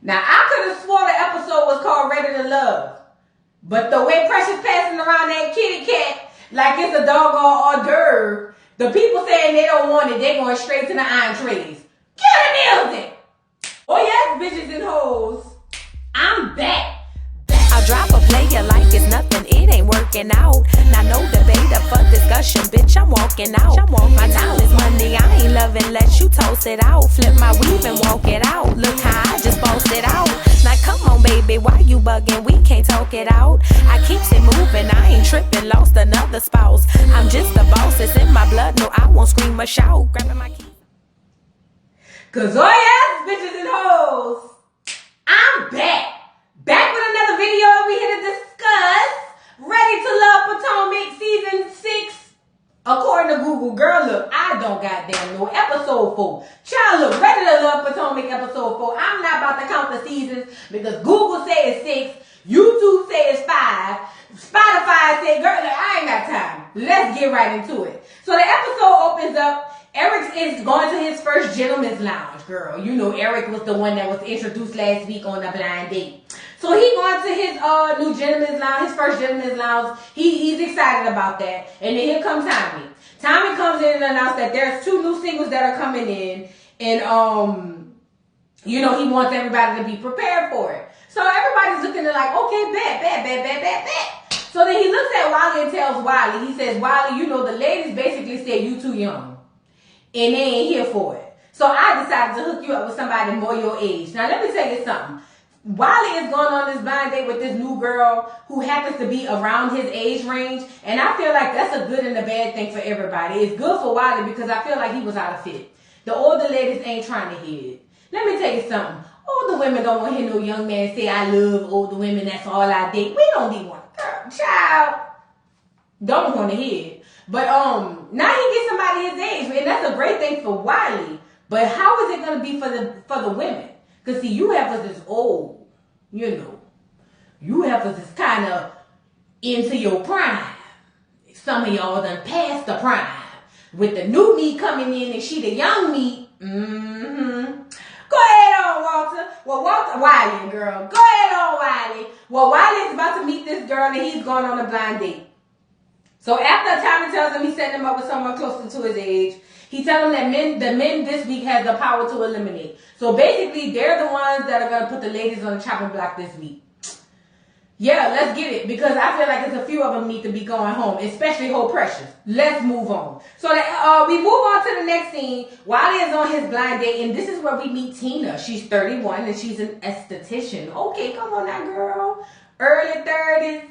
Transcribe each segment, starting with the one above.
Now, I could have swore the episode was called Ready to Love. But the way Precious passing around that kitty cat like it's a doggone hors d'oeuvre, the people saying they don't want it, they going straight to the entrees. Kill the music! Oh yes, bitches and hoes. I'm back. I drop a player like it's nothing, it ain't working out. Now no debate up for discussion, bitch, I'm walking out. My time is money, I ain't loving, let you toast it out. Flip my weave and walk it out, look how I just bossed it out. Now come on baby, why you bugging, we can't talk it out. I keeps it moving, I ain't tripping, lost another spouse. I'm just a boss, it's in my blood, no I won't scream or shout. Grabbing my keys. Cause oh yes, bitches and hoes, I'm back. Back with another video we here to discuss Ready to Love Potomac Season 6. According to Google, girl, look, I don't goddamn know. Episode 4. Child, look, Ready to Love Potomac Episode 4. I'm not about to count the seasons because Google say it's 6. YouTube say it's 5. Spotify say, girl, look, I ain't got time. Let's get right into it. So the episode opens up. Eric is going to his first gentleman's lounge, girl. You know, Eric was the one that was introduced last week on the blind date. So he going to his new gentleman's lounge, his first gentleman's lounge. He's excited about that. And then here comes Tommy. Tommy comes in and announces that there's 2 new singles that are coming in. And, you know, he wants everybody to be prepared for it. So everybody's looking at like, okay, bet. So then he looks at Wiley and tells Wiley, he says, Wiley, you know, the ladies basically said you too young. And they ain't here for it. So I decided to hook you up with somebody more your age. Now let me tell you something. Wiley is going on this blind date with this new girl who happens to be around his age range. And I feel like that's a good and a bad thing for everybody. It's good for Wiley because I feel like he was out of fit. The older ladies ain't trying to hear it. Let me tell you something. Older women don't want to hear no young man say, I love older women, that's all I date. We don't need one. Girl, child. Don't want to hear it. But now he gets somebody his age, and that's a great thing for Wiley. But how is it gonna be for the women? Cause see, you have us as old, you know. You have us as kind of into your prime. Some of y'all done past the prime. With the new me coming in and she the young me. Go ahead on, Walter. Well, Wiley, girl. Go ahead on, Wiley. Well, Wiley's about to meet this girl and he's going on a blind date. So after Tommy tells him he's setting him up with someone closer to his age, he tells him that the men this week has the power to eliminate. So basically, they're the ones that are going to put the ladies on the chopping block this week. Yeah, let's get it. Because I feel like there's a few of them need to be going home, especially Whole Precious. Let's move on. So we move on to the next scene. Wiley is on his blind date, and this is where we meet Tina. She's 31, and she's an esthetician. Okay, come on now, girl. Early 30s,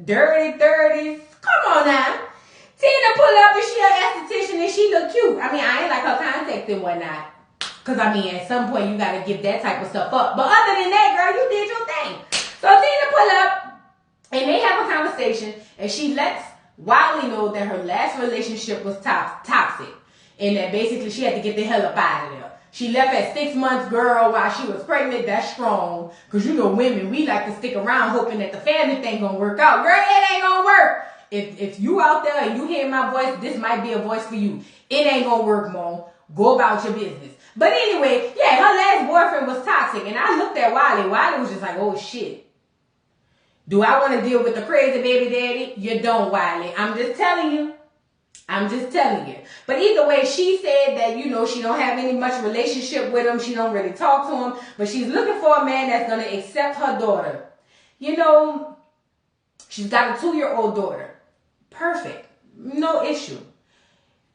dirty 30s. Come on now. Tina pull up and she an esthetician and she look cute. I mean, I ain't like her contacts and whatnot. Because, I mean, at some point you got to give that type of stuff up. But other than that, girl, you did your thing. So Tina pull up and they have a conversation and she lets Wiley know that her last relationship was toxic. And that basically she had to get the hell up out of there. She left at 6 months, girl, while she was pregnant. That's strong. Because, you know, women, we like to stick around hoping that the family thing going to work out. Girl, it ain't going to work. If you out there and you hear my voice, this might be a voice for you. It ain't gonna work, Mom. Go about your business. But anyway, yeah, her last boyfriend was toxic. And I looked at Wiley. Wiley was just like, oh, shit. Do I want to deal with the crazy baby daddy? You don't, Wiley. I'm just telling you. But either way, she said that, you know, she don't have any much relationship with him. She don't really talk to him. But she's looking for a man that's going to accept her daughter. You know, she's got a 2-year-old daughter. Perfect. No issue.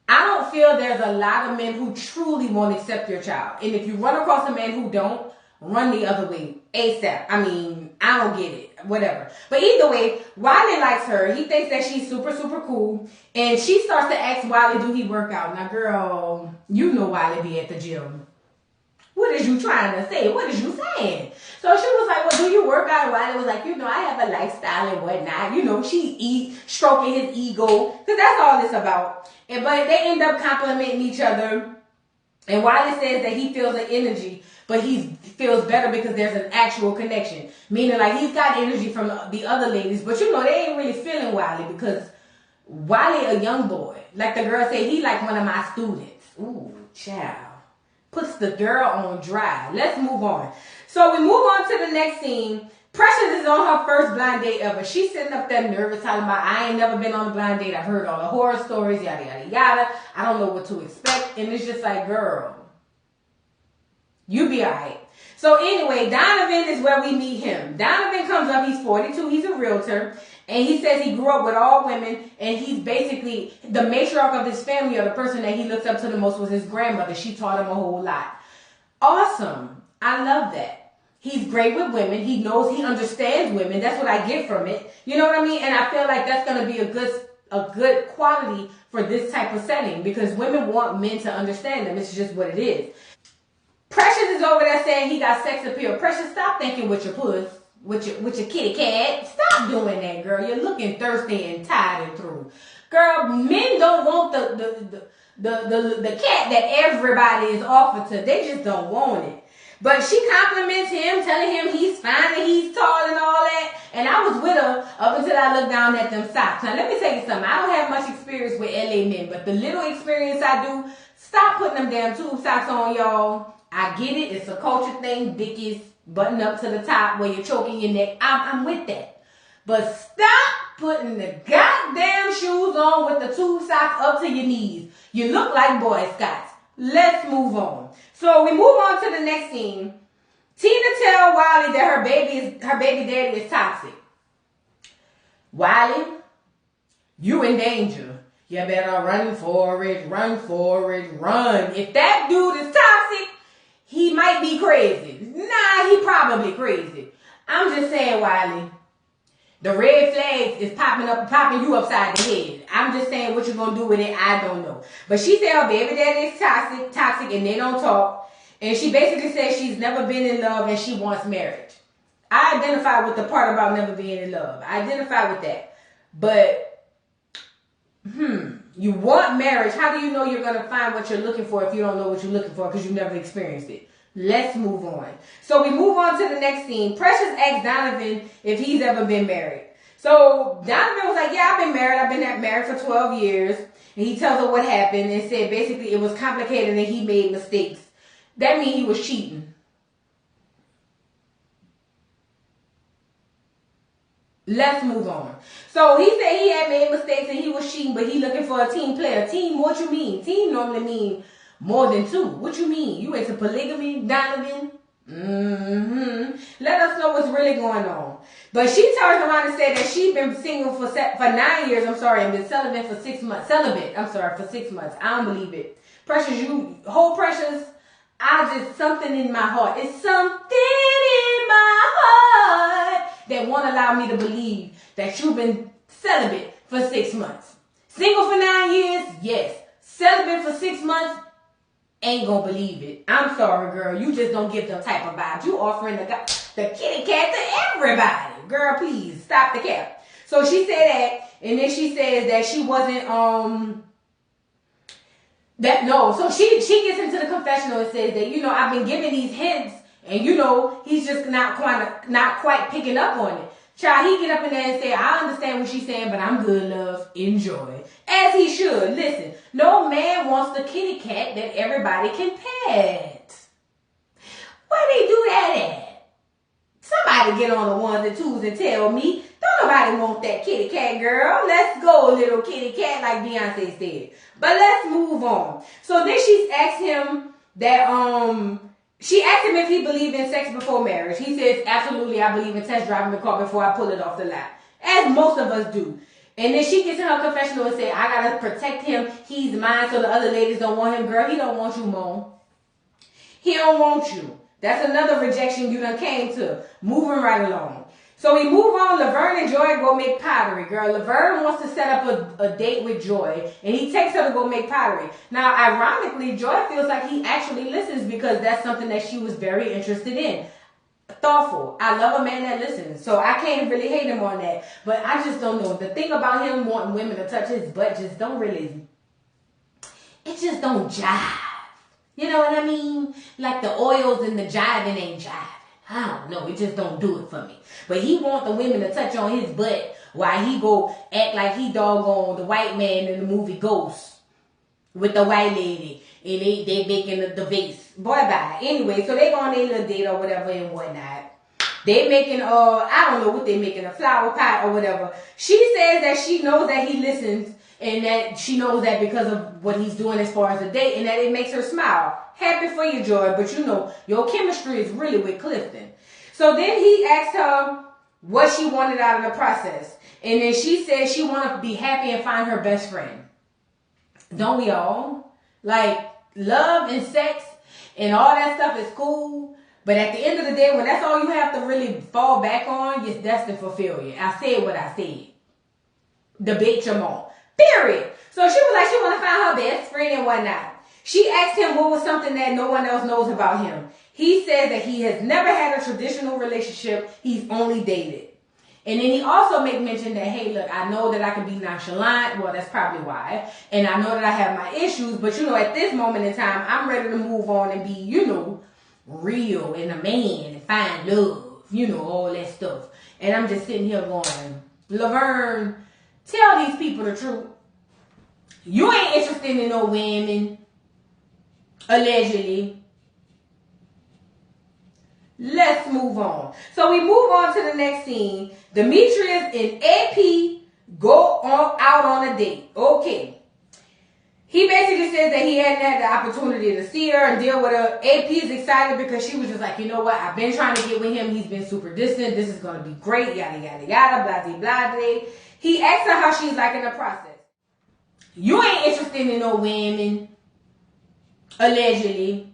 I don't feel there's a lot of men who truly won't accept your child. And if you run across a man who don't, run the other way ASAP. I mean, I don't get it. Whatever. But either way, Wiley likes her. He thinks that she's super, super cool. And she starts to ask Wiley, do he work out? Now, girl, you know Wiley be at the gym. What is you trying to say? What is you saying? So she was like, well, do you work out? And Wiley was like, you know, I have a lifestyle and whatnot. You know, she stroking his ego. Because that's all it's about. But they end up complimenting each other. And Wiley says that he feels an energy, but he feels better because there's an actual connection. Meaning, like, he's got energy from the other ladies. But, you know, they ain't really feeling Wiley because Wiley a young boy. Like the girl said, he like one of my students. Ooh, child. Puts the girl on dry. Let's move on. So we move on to the next scene. Precious is on her first blind date ever. She's sitting up there nervous, talking about, I ain't never been on a blind date. I've heard all the horror stories, yada, yada, yada. I don't know what to expect. And it's just like, girl, you be all right. So anyway, Donovan is where we meet him. Donovan comes up. He's 42. He's a realtor. And he says he grew up with all women. And he's basically the matriarch of his family, or the person that he looks up to the most was his grandmother. She taught him a whole lot. Awesome. I love that. He's great with women. He knows, he understands women. That's what I get from it. You know what I mean? And I feel like that's going to be a good quality for this type of setting, because women want men to understand them. It's just what it is. Precious is over there saying he got sex appeal. Precious, stop thinking with your puss, with your kitty cat. Stop doing that, girl. You're looking thirsty and tired and through. Girl, men don't want the cat that everybody is offered to. They just don't want it. But she compliments him, telling him he's fine and he's tall and all that. And I was with her up until I looked down at them socks. Now, let me tell you something. I don't have much experience with LA men, but the little experience I do, stop putting them damn tube socks on, y'all. I get it. It's a culture thing. Dickies button up to the top where you're choking your neck. I'm with that. But stop putting the goddamn shoes on with the tube socks up to your knees. You look like Boy Scouts. Let's move on. So we move on to the next scene. Tina tells Wiley that her baby daddy is toxic. Wiley, you in danger. You better run for it, run for it, run. If that dude is toxic, he might be crazy. Nah, he probably crazy. I'm just saying, Wiley, the red flags is popping you upside the head. I'm just saying, what you're going to do with it, I don't know. But she said her baby daddy is toxic, and they don't talk. And she basically said she's never been in love and she wants marriage. I identify with the part about never being in love. I identify with that. But, you want marriage. How do you know you're going to find what you're looking for if you don't know what you're looking for because you've never experienced it? Let's move on. So we move on to the next scene. Precious asked Donovan if he's ever been married. So Donovan was like, yeah, I've been married. I've been married for 12 years. And he tells her what happened and said basically it was complicated and he made mistakes. That means he was cheating. Let's move on. So he said he had made mistakes and he was cheating, but he looking for a team player. Team, what you mean? Team normally mean more than two. What you mean? You into polygamy, Donovan? Let us know what's really going on. But she turns around and said that she's been single for 9 years. And been celibate for 6 months. For 6 months. I don't believe it. Precious, Precious. Something in my heart. It's something in my heart that won't allow me to believe that you've been celibate for 6 months. Single for 9 years? Yes. Celibate for 6 months? Ain't gonna believe it. I'm sorry, girl. You just don't give them type of vibes. You offering the kitty cat to everybody. Girl, please, stop the cap. So she said that, and then she says that she wasn't, So she gets into the confessional and says that, I've been giving these hints, and he's just not quite picking up on it. Child, he get up in there and say, I understand what she's saying, but I'm good, love. Enjoy. As he should. Listen, no man wants the kitty cat that everybody can pet. Where they do that at? Somebody get on the ones and twos and tell me. Don't nobody want that kitty cat, girl. Let's go, little kitty cat, like Beyonce said. But let's move on. So then she asked him that, she asked him if he believed in sex before marriage. He says, absolutely, I believe in test driving the car before I pull it off the lot. As most of us do. And then she gets in her confessional and says, I gotta protect him. He's mine so the other ladies don't want him. Girl, he don't want you, Mom. He don't want you. That's another rejection you done came to. Moving right along. So we move on. Laverne and Joy go make pottery. Girl, Laverne wants to set up a date with Joy. And he takes her to go make pottery. Now, ironically, Joy feels like he actually listens because that's something that she was very interested in. Thoughtful. I love a man that listens. So I can't really hate him on that. But I just don't know. The thing about him wanting women to touch his butt just don't really... It just don't jive. You know what I mean? Like the oils and the jiving ain't jiving. I don't know. It just don't do it for me. But he want the women to touch on his butt while he go act like he doggone the white man in the movie Ghost with the white lady. and they making the vase. Boy, bye. Anyway, so they go on their little date or whatever and whatnot. They making I don't know what they making, a flower pot or whatever. She says that she knows that he listens and that she knows that because of what he's doing as far as a date and that it makes her smile. Happy for you, Joy, but you know your chemistry is really with Clifton. So then he asked her what she wanted out of the process. And then she said she want to be happy and find her best friend. Don't we all? Like, love and sex and all that stuff is cool. But at the end of the day, when that's all you have to really fall back on, you're destined for failure. I said what I said. Debate your mom. Period. So she was like, she want to find her best friend and whatnot. She asked him what was something that no one else knows about him. He said that he has never had a traditional relationship. He's only dated. And then he also made mention that, hey, look, I know that I can be nonchalant. Well, that's probably why. And I know that I have my issues. But, you know, at this moment in time, I'm ready to move on and be, you know, real and a man and find love. You know, all that stuff. And I'm just sitting here going, Laverne, tell these people the truth. You ain't interested in no women. Allegedly. Let's move on. So we move on to the next scene. Demetrius and AP go out on a date. Okay. He basically says that he hadn't had the opportunity to see her and deal with her. AP is excited because she was just like, you know what? I've been trying to get with him. He's been super distant. This is going to be great. Yada, yada, yada. Blah, blah, blah. He asks her how she's liking the process. You ain't interested in no women. Allegedly.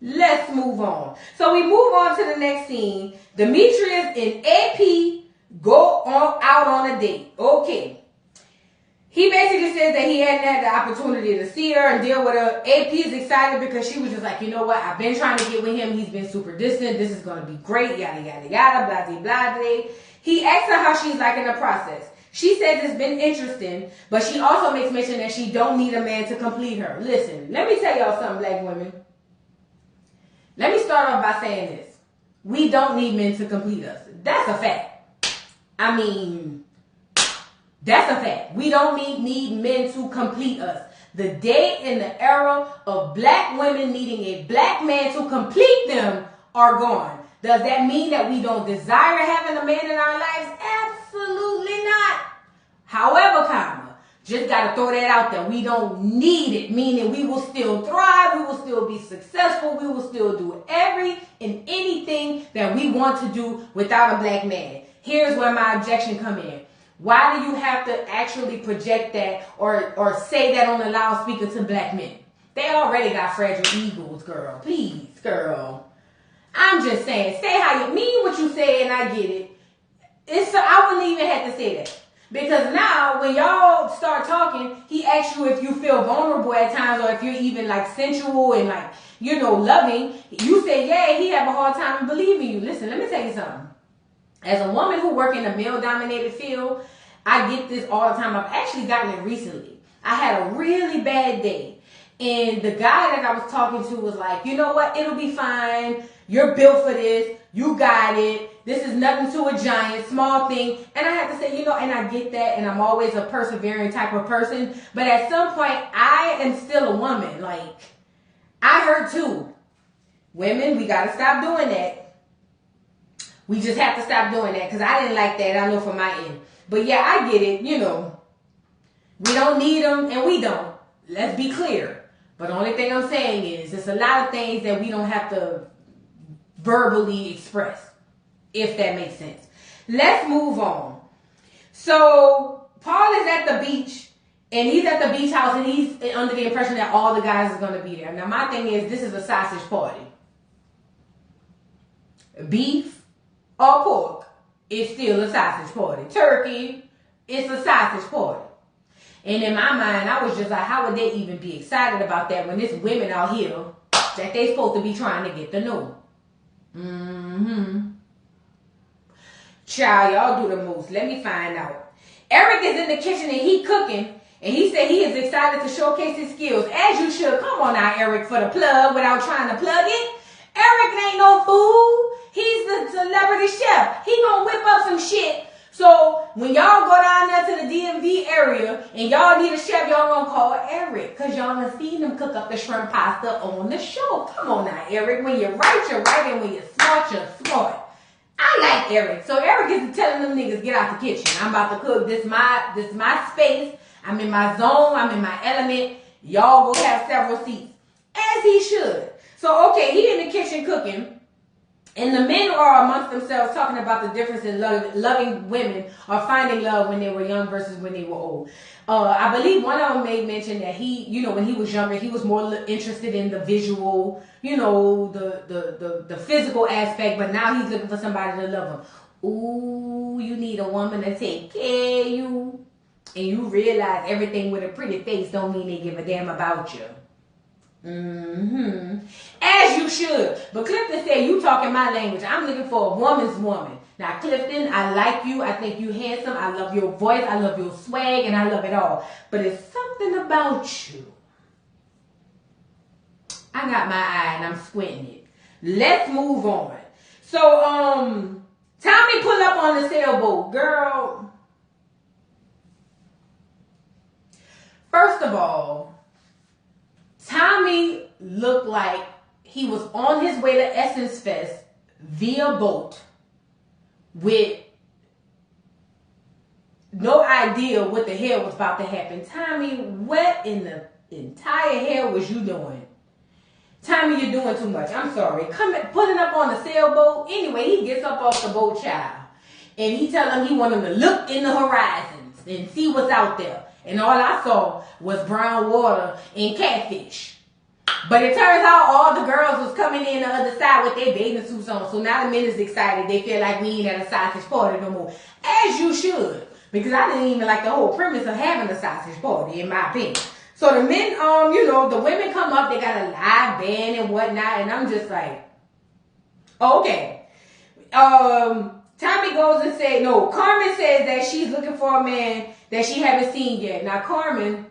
Let's move on. So we move on to the next scene. Demetrius and AP go out on a date. Okay. He basically says that he hadn't had the opportunity to see her and deal with her. AP is excited because she was just like, you know what? I've been trying to get with him. He's been super distant. This is going to be great. Yada, yada, yada. Blah, blah, blah. He asks her how she's liking the process. She says it's been interesting, but she also makes mention that she don't need a man to complete her. Listen, let me tell y'all something, black women. Let me start off by saying this. We don't need men to complete us. That's a fact. I mean, that's a fact. We don't need men to complete us. The day and the era of black women needing a black man to complete them are gone. Does that mean that we don't desire having a man in our lives? Absolutely not. However, just got to throw that out there. We don't need it, meaning we will still thrive. We will still be successful. We will still do every and anything that we want to do without a black man. Here's where my objection come in. Why do you have to actually project that or say that on the loudspeaker to black men? They already got fragile egos, girl. Please, girl. I'm just saying, say how you mean what you say and I get it. I wouldn't even have to say that. Because now, when y'all start talking, he asks you if you feel vulnerable at times or if you're even like sensual and like, you know, loving. You say, yeah, he have a hard time in believing you. Listen, let me tell you something. As a woman who work in a male-dominated field, I get this all the time. I've actually gotten it recently. I had a really bad day. And the guy that I was talking to was like, you know what? It'll be fine. You're built for this. You got it. This is nothing to a giant, small thing. And I have to say, you know, and I get that. And I'm always a persevering type of person. But at some point, I am still a woman. Like, I hurt too. Women, we got to stop doing that. We just have to stop doing that. Because I didn't like that. I know from my end. But yeah, I get it. You know, we don't need them and we don't. Let's be clear. But the only thing I'm saying is there's a lot of things that we don't have to verbally express, if that makes sense. Let's move on. So Paul is at the beach, and he's at the beach house, and he's under the impression that all the guys are going to be there. Now, my thing is, this is a sausage party. Beef or pork, it's still a sausage party. Turkey, it's a sausage party. And in my mind, I was just like, how would they even be excited about that when there's women out here that they supposed to be trying to get to know? Child, y'all do the most. Let me find out. Eric is in the kitchen and he cooking. And he said he is excited to showcase his skills. As you should. Come on now, Eric, for the plug without trying to plug it. Eric ain't no fool. He's the celebrity chef. He gonna whip up some shit so So when y'all go down there to the DMV area and y'all need a chef, y'all gonna call Eric, cause y'all done seen him cook up the shrimp pasta on the show. Come on now, Eric. When you're right, and when you're smart. I like Eric. So Eric is telling them niggas, get out the kitchen. I'm about to cook. This my space. I'm in my zone. I'm in my element. Y'all go have several seats. As he should. So, okay, he in the kitchen cooking. And the men are amongst themselves talking about the difference in loving women or finding love when they were young versus when they were old. I believe one of them made mention that he, when he was younger, he was more interested in the visual, the physical aspect, but now he's looking for somebody to love him. Ooh, you need a woman to take care of you. And you realize everything with a pretty face don't mean they give a damn about you. As you should. But Clifton said, you talking my language. I'm looking for a woman's woman. Now, Clifton, I like you. I think you handsome. I love your voice. I love your swag. And I love it all. But it's something about you. I got my eye and I'm squinting it. Let's move on. So, Tommy pull up on the sailboat. Girl. First of all, Tommy looked like he was on his way to Essence Fest via boat with no idea what the hell was about to happen. Tommy, what in the entire hell was you doing? Tommy, you're doing too much. I'm sorry. Putting up on the sailboat. Anyway, he gets up off the boat, child. And he tell him he want him to look in the horizons and see what's out there. And all I saw was brown water and catfish. But it turns out all the girls was coming in the other side with their bathing suits on. So now the men is excited. They feel like we ain't at a sausage party no more. As you should. Because I didn't even like the whole premise of having a sausage party, in my opinion. So the men, the women come up. They got a live band and whatnot. And I'm just like, okay. Tommy goes and says, no, Carmen says that she's looking for a man that she haven't seen yet. Now, Carmen,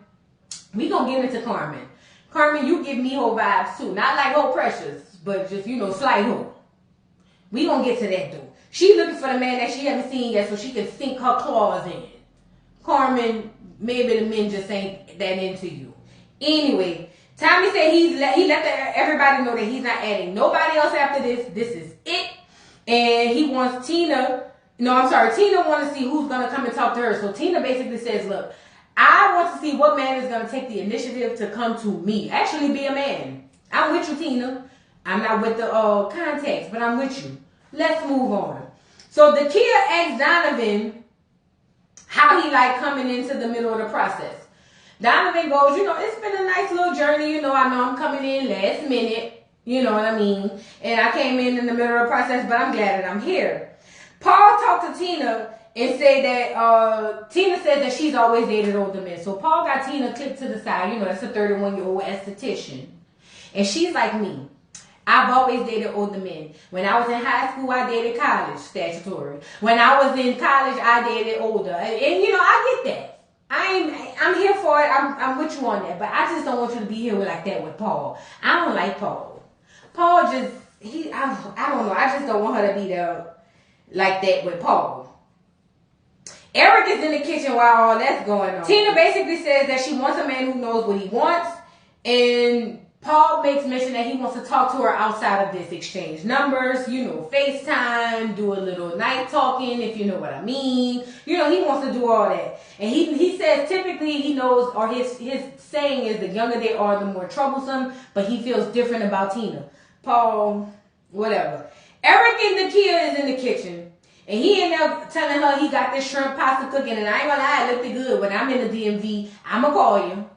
we gonna get into Carmen. Carmen, you give me whole vibes too. Not like whole precious, but just, slight whole. We gonna get to that though. She looking for the man that she haven't seen yet so she can sink her claws in. Carmen, maybe the men just ain't that into you. Anyway, Tommy said he let everybody know that he's not adding nobody else after this. This is it. And he wants Tina wants to see who's going to come and talk to her. So Tina basically says, look, I want to see what man is going to take the initiative to come to me. Actually be a man. I'm with you, Tina. I'm not with the contacts, but I'm with you. Let's move on. So the Kia asked Donovan how he like coming into the middle of the process. Donovan goes, it's been a nice little journey. I know I'm coming in last minute. You know what I mean? And I came in the middle of the process, but I'm glad that I'm here. Paul talked to Tina and said that Tina says that she's always dated older men. So Paul got Tina clipped to the side. That's a 31-year-old esthetician. And she's like me. I've always dated older men. When I was in high school, I dated college, statutory. When I was in college, I dated older. And I get that. I'm here for it. I'm with you on that. But I just don't want you to be here like that with Paul. I don't like Paul. Paul I don't know. I just don't want her to be there like that with Paul. Eric is in the kitchen while all that's going on. Tina basically says that she wants a man who knows what he wants. And Paul makes mention that he wants to talk to her outside of this, exchange numbers, FaceTime, do a little night talking, if you know what I mean. He wants to do all that. And he says typically he knows, or his saying is the younger they are, the more troublesome, but he feels different about Tina. Paul, whatever. Eric and the Kia is in the kitchen. And he ended up telling her he got this shrimp pasta cooking. And I ain't gonna lie, it looked good. When I'm in the DMV, I'ma call you.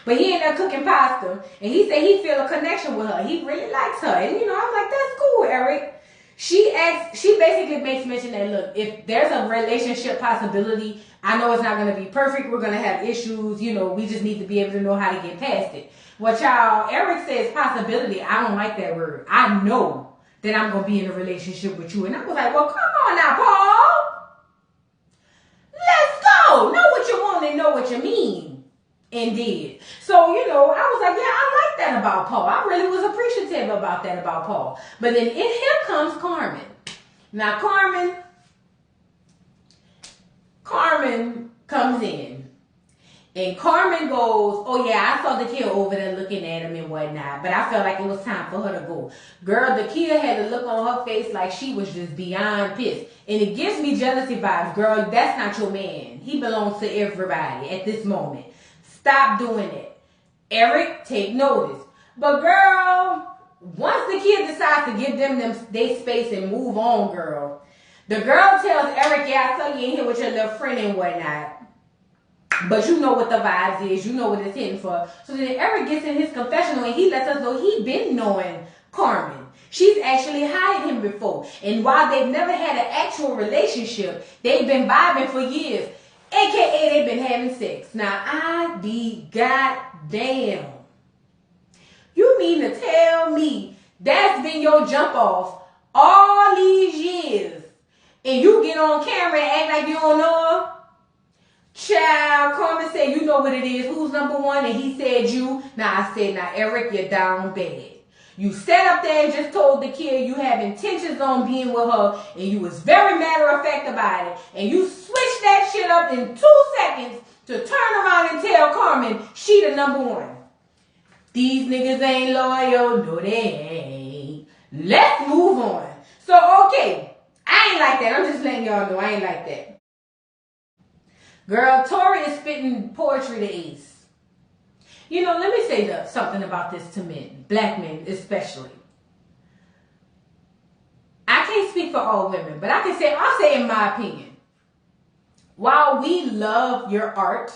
But he ended up cooking pasta. And he said he feel a connection with her. He really likes her. And I'm like, that's cool, Eric. She basically makes mention that, look, if there's a relationship possibility, I know it's not going to be perfect. We're going to have issues. We just need to be able to know how to get past it. Well, child, Eric says possibility. I don't like that word. I know that I'm going to be in a relationship with you. And I was like, well, come on now, Paul. Let's go. Know what you want and know what you mean. And did. So, I was like, yeah, I like that about Paul. I really was appreciative about that about Paul. But then here comes Carmen. Now Carmen comes in. And Carmen goes, oh yeah, I saw the kid over there looking at him and whatnot, but I felt like it was time for her to go. Girl, the kid had a look on her face like she was just beyond pissed. And it gives me jealousy vibes. Girl, that's not your man. He belongs to everybody at this moment. Stop doing it. Eric, take notice. But girl, once the kid decides to give them their space and move on, girl, the girl tells Eric, yeah, I saw you in here with your little friend and whatnot. But you know what the vibes is. You know what it's hitting for. So then Eric gets in his confessional and he lets us know he been knowing Carmen. She's actually hired him before. And while they've never had an actual relationship, they've been vibing for years. AKA they've been having sex. Now I be goddamn. You mean to tell me that's been your jump off all these years and you get on camera and act like you don't know her? Child, Carmen said, you know what it is. Who's number one? And he said you. Now I said, now Eric, you're down bad. You sat up there and just told the kid you have intentions on being with her, and you was very matter of fact about it. And you switched that shit up in 2 seconds to turn around and tell Carmen she the number one. These niggas ain't loyal. No, they ain't. Let's move on. So, okay. I ain't like that. I'm just letting y'all know I ain't like that. Girl, Tori is spitting poetry to Ace. You know, let me say something about this to men, black men especially. I can't speak for all women, but I'll say in my opinion, while we love your art,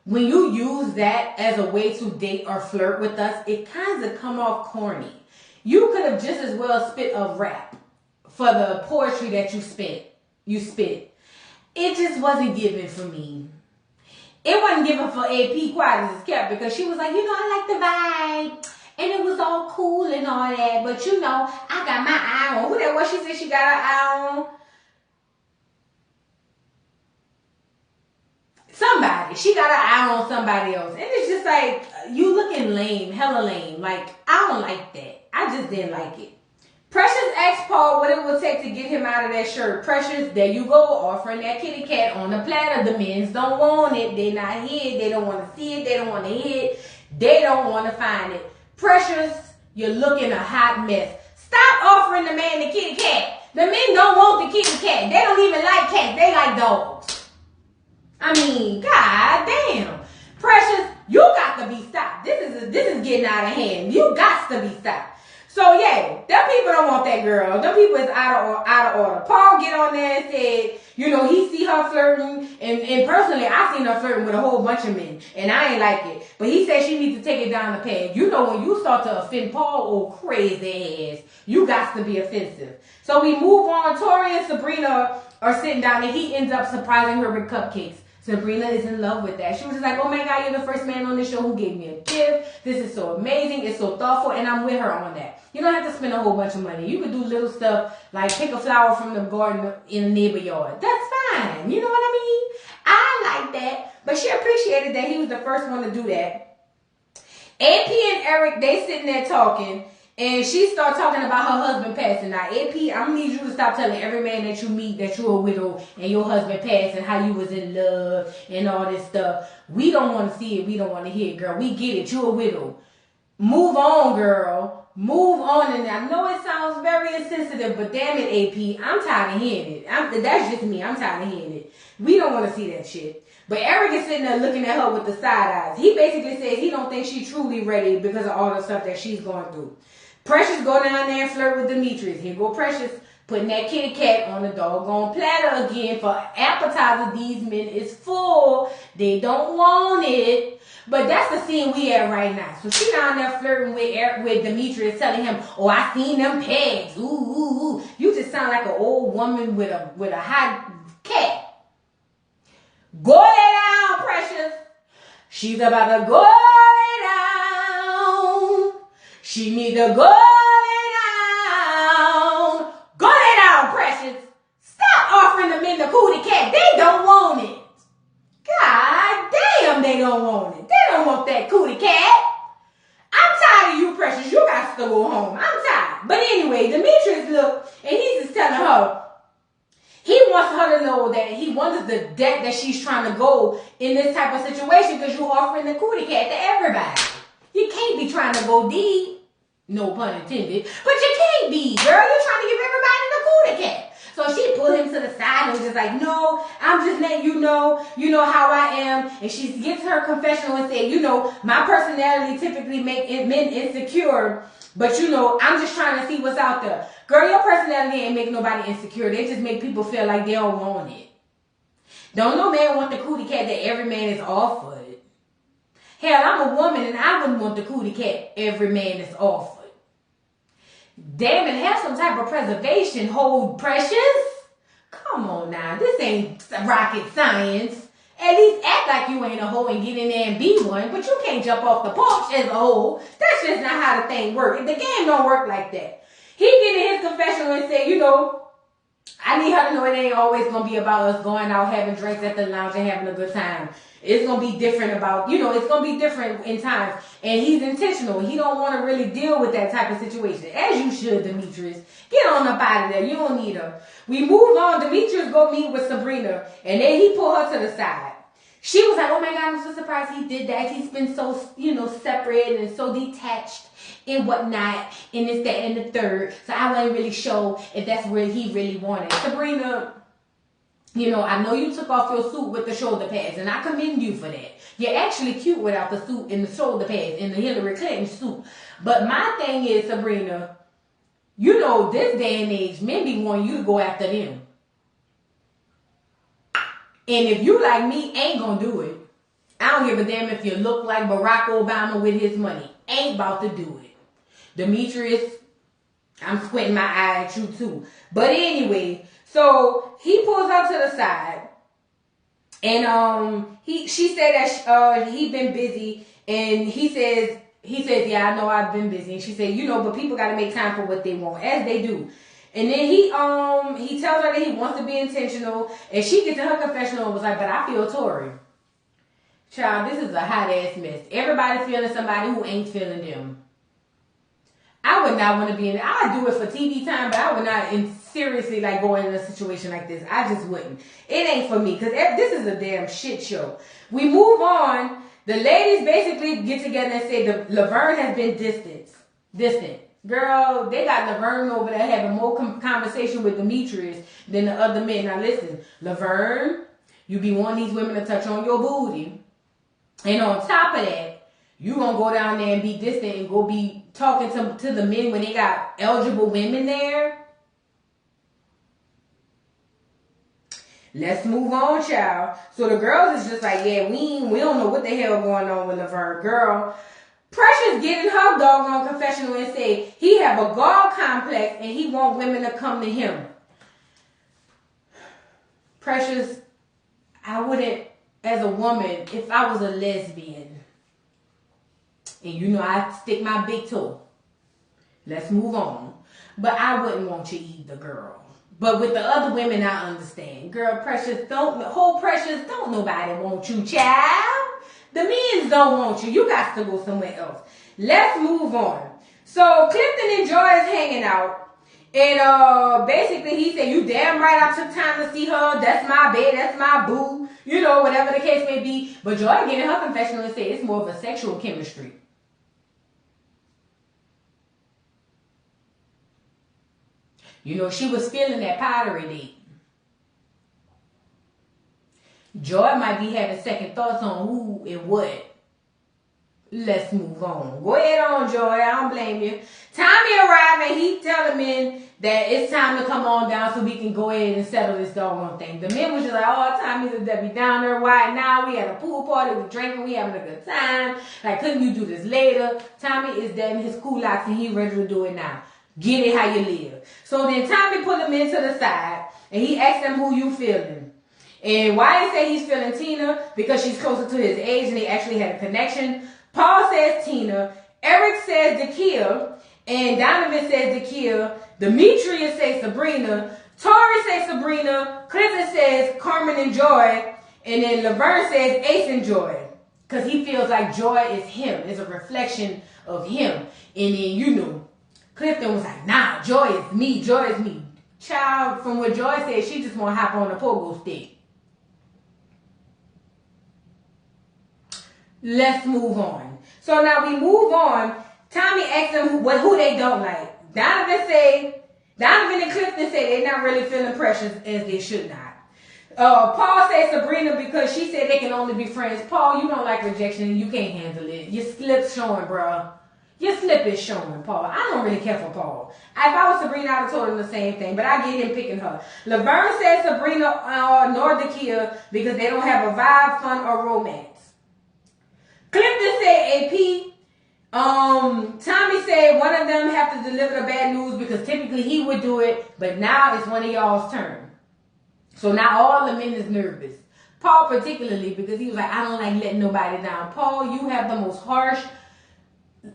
when you use that as a way to date or flirt with us, it kind of come off corny. You could have just as well spit a rap for the poetry that you spit. It just wasn't given for me. It wasn't given for AP quiet as it's kept because she was like, you know, I like the vibe. And it was all cool and all that. But you know, I got my eye on. Who that was? She said she got her eye on. Somebody. She got her eye on somebody else. And it's just like, you looking lame. Hella lame. Like, I don't like that. I just didn't like it. Precious asked Paul what it would take to get him out of that shirt. Precious, there you go, offering that kitty cat on the platter. The men's don't want it. They not here. They don't want to see it. They don't want to hear it. They don't want to find it. Precious, you're looking a hot mess. Stop offering the man the kitty cat. The men don't want the kitty cat. They don't even like cats. They like dogs. I mean, god damn. Precious, you got to be stopped. This is getting out of hand. You got to be stopped. So yeah, them people don't want that girl. Them people is out of order. Paul get on there and said, you know, he see her flirting, and personally, I seen her flirting with a whole bunch of men, and I ain't like it. But he said she needs to take it down the path. You know, when you start to offend Paul, oh crazy ass, you got to be offensive. So we move on. Tori and Sabrina are sitting down, and he ends up surprising her with cupcakes. Sabrina is in love with that. She was just like, oh my God, you're the first man on this show who gave me a gift. This is so amazing. It's so thoughtful. And I'm with her on that. You don't have to spend a whole bunch of money. You could do little stuff like pick a flower from the garden in the neighbor yard. That's fine. You know what I mean? I like that. But she appreciated that he was the first one to do that. AP and Eric, they sitting there talking. And she started talking about her husband passing. Now, AP, I'm going to need you to stop telling every man that you meet that you're a widow and your husband passed and how you was in love and all this stuff. We don't want to see it. We don't want to hear it, girl. We get it. You're a widow. Move on, girl. Move on. And I know it sounds very insensitive, but damn it, AP, I'm tired of hearing it. That's just me. I'm tired of hearing it. We don't want to see that shit. But Eric is sitting there looking at her with the side eyes. He basically says he don't think she's truly ready because of all the stuff that she's going through. Precious go down there and flirt with Demetrius. Here go Precious putting that kitty cat on the doggone platter again for appetizer. These men is full. They don't want it. But that's the scene we at right now. So she down there flirting with Demetrius, telling him, oh, I seen them pegs. Ooh, ooh, ooh. You just sound like an old woman with a hot cat. Go lay down, Precious. She's about to go lay down. She need to go lay down. Go lay down, Precious. Stop offering the men the cootie cat. They don't want it. God damn, they don't want it. They don't want that cootie cat. I'm tired of you, Precious. You got to go home. I'm tired. But anyway, Demetrius looked, and he's just telling her, that he wonders the depth that she's trying to go in this type of situation because you're offering the cootie cat to everybody. You can't be trying to go deep. No pun intended. But you can't be, girl. You're trying to give everybody the cootie cat. So she pulled him to the side and was just like, no, I'm just letting you know how I am. And she gets her confessional and said, my personality typically make men insecure. But I'm just trying to see what's out there. Girl, your personality ain't make nobody insecure. They just make people feel like they don't want it. Don't no man want the cootie cat that every man is offered. Hell, I'm a woman and I wouldn't want the cootie cat every man is offered. Damn it, have some type of preservation, hold precious. Come on now, this ain't rocket science. At least act like you ain't a hoe and get in there and be one, but you can't jump off the porch as a hoe. That's just not how the thing works. The game don't work like that. He get in his confessional and say, I need her to know it ain't always going to be about us going out having drinks at the lounge and having a good time. It's going to be different it's going to be different in times. And he's intentional. He don't want to really deal with that type of situation. As you should, Demetrius. Get on up out of there. You don't need her. We move on. Demetrius go meet with Sabrina. And then he pull her to the side. She was like, oh my God, I'm so surprised he did that. He's been so, separate and so detached and whatnot. And this, that, and the third. So I wasn't really sure if that's where he really wanted. Sabrina, I know you took off your suit with the shoulder pads, and I commend you for that. You're actually cute without the suit and the shoulder pads and the Hillary Clinton suit. But my thing is, Sabrina, this day and age, men be wanting you to go after them. And if you like me, ain't gonna do it. I don't give a damn if you look like Barack Obama with his money. Ain't about to do it. Demetrius, I'm squinting my eye at you too. But anyway, so he pulls her to the side, and she said that he been busy, and he says, yeah, I know I've been busy, and she said, but people got to make time for what they want, as they do. And then he tells her that he wants to be intentional, and she gets in her confessional and was like, but I feel Tory. Child, this is a hot ass mess. Everybody feeling somebody who ain't feeling them. I would not want to be in it. I would do it for TV time, but I would not seriously go in a situation like this. I just wouldn't. It ain't for me, because this is a damn shit show. We move on. The ladies basically get together and say Laverne has been distant. Girl, they got Laverne over there having more conversation with Demetrius than the other men. Now listen, Laverne, you be wanting these women to touch on your booty. And on top of that, you gonna go down there and be distant and go be talking to the men when they got eligible women there? Let's move on, child. So the girls is just like, yeah, we don't know what the hell going on with Laverne. Girl, Precious get in her doggone confessional and say he have a God complex and he want women to come to him. Precious, I wouldn't, as a woman, if I was a lesbian, and I stick my big toe. Let's move on. But I wouldn't want you either, girl. But with the other women, I understand. Girl, Precious, don't nobody want you, child. The men don't want you. You got to go somewhere else. Let's move on. So Clifton and Joy is hanging out. And basically he said, you damn right I took time to see her. That's my bed. That's my boo. Whatever the case may be. But Joy get in her confessional and say it's more of a sexual chemistry. She was feeling that pottery date. Joy might be having second thoughts on who and what. Let's move on. Go ahead on, Joy. I don't blame you. Tommy arrived and he tell the men that it's time to come on down so we can go ahead and settle this doggone thing. The men was just like, oh, Tommy's a Debbie Downer. Why now? We had a pool party. We drinking. We having a good time. Like, couldn't you do this later? Tommy is dead in his kulaks and he ready to do it now. Get it how you live. So then Tommy put him into the side and he asked them who you feeling. And why he say he's feeling Tina? Because she's closer to his age and they actually had a connection. Paul says Tina. Eric says Dakia. And Donovan says Dakia. Demetrius says Sabrina. Tori says Sabrina. Clifton says Carmen and Joy. And then Laverne says Ace and Joy. Because he feels like Joy is him. It's a reflection of him. And then, Clifton was like, nah, Joy is me. Joy is me. Child, from what Joy said, she just want to hop on a pogo stick. Let's move on. So now we move on. Tommy asked them who they don't like. Donovan and Clifton say they're not really feeling Precious as they should not. Paul said Sabrina because she said they can only be friends. Paul, you don't like rejection and you can't handle it. Your slip's showing, bro. Your slip is showing, Paul. I don't really care for Paul. If I was Sabrina, I'd have told him the same thing, but I get him picking her. Laverne said Sabrina nor Dakia because they don't have a vibe, fun, or romance. Clifton said AP. Tommy said one of them have to deliver the bad news because typically he would do it, but now it's one of y'all's turn. So now all the men is nervous. Paul particularly because he was like, I don't like letting nobody down. Paul, you have the most harsh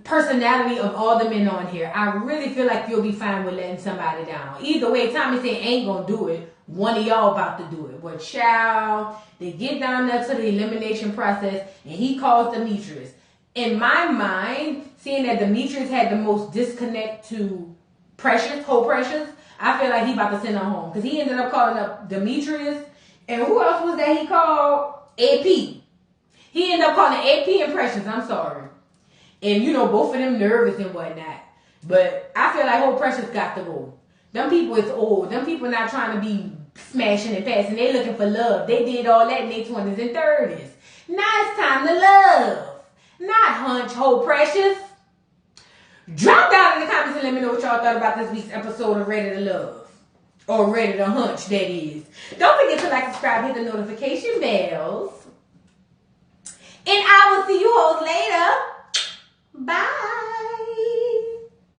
personality of all the men on here. I really feel like you'll be fine with letting somebody down. Either way, Tommy said ain't gonna do it. One of y'all about to do it. But child, they get down there to the elimination process and he calls Demetrius. In my mind, seeing that Demetrius had the most disconnect to Precious, I feel like he about to send her home. Because he ended up calling up Demetrius. And who else was that he called? AP. He ended up calling AP and Precious. I'm sorry. And you know, both of them nervous and whatnot. But I feel like whole Precious got to go. Them people is old. Them people not trying to be smashing and passing. They looking for love. They did all that in their 20s and 30s. Now it's time to love. Not hunch, whole Precious. Drop down in the comments and let me know what y'all thought about this week's episode of Ready to Love. Or Ready to Hunch, that is. Don't forget to like, subscribe, hit the notification bells. And I will see you hoes later. Bye.